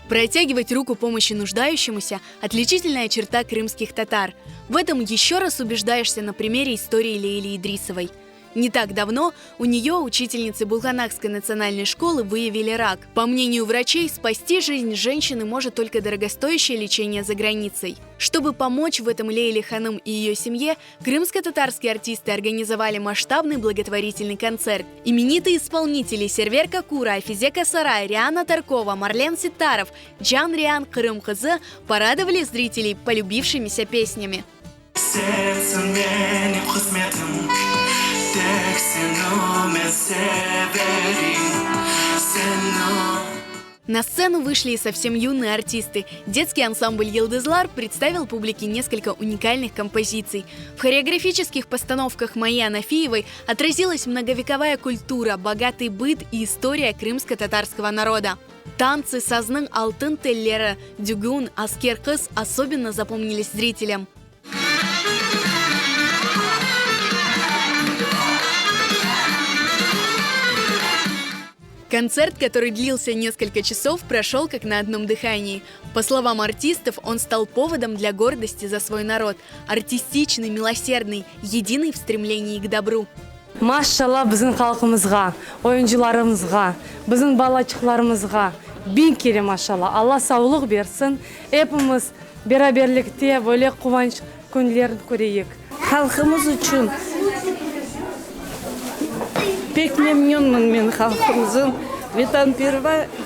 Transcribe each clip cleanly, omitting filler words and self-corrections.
Протягивать руку помощи нуждающемуся – отличительная черта крымских татар. В этом еще раз убеждаешься на примере истории Лейли Идрисовой. Не так давно у нее, учительницы Булганакской национальной школы, выявили рак. По мнению врачей, спасти жизнь женщины может только дорогостоящее лечение за границей. Чтобы помочь в этом Лейле Ханым и ее семье, крымско-татарские артисты организовали масштабный благотворительный концерт. Именитые исполнители Сервер Какура, Афизе Касарай, Риана Таркова, Марлен Ситаров, Джан Риан Крым-Кызы порадовали зрителей полюбившимися песнями. На сцену вышли и совсем юные артисты. Детский ансамбль «Йылдызлар» представил публике несколько уникальных композиций. В хореографических постановках Майи Анафиевой отразилась многовековая культура, богатый быт и история крымско-татарского народа. Танцы «Сазның алтын теллері», «Дюгун», «Аскер кыз» особенно запомнились зрителям. Концерт, который длился несколько часов, прошел как на одном дыхании. По словам артистов, он стал поводом для гордости за свой народ. Артистичный, милосердный, единый в стремлении к добру. Машалла біздің халқымызға, ойыншыларымызға, біздің балачықларымызға бин келе машалла. Алла саулық берсін. Hepimiz beraberlikte böyle kıvanç günlerini göreyik. Halkımız için pek memnunum men halkımızın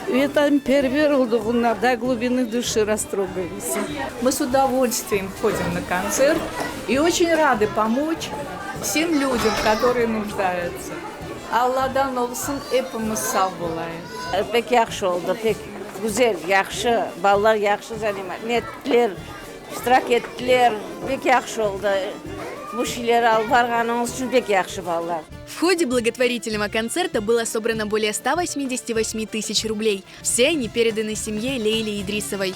витампервер olduğuna до глубины души растрогаемся. Мы с удовольствием ходим на концерт и очень рады помочь всем людям, которые нуждаются. Allah'dan olsun hepimiz sağ olayız. Pek yaxşı oldu, pek güzel, yaxşı, ballar yaxşı zanimet ettiler, iştirak ettiler, pek yaxşı oldu. Bu şeyleri alıp barğanımız için pek yaxşı ballar. В ходе благотворительного концерта было собрано более 188 тысяч рублей. Все они переданы семье Лейли Идрисовой.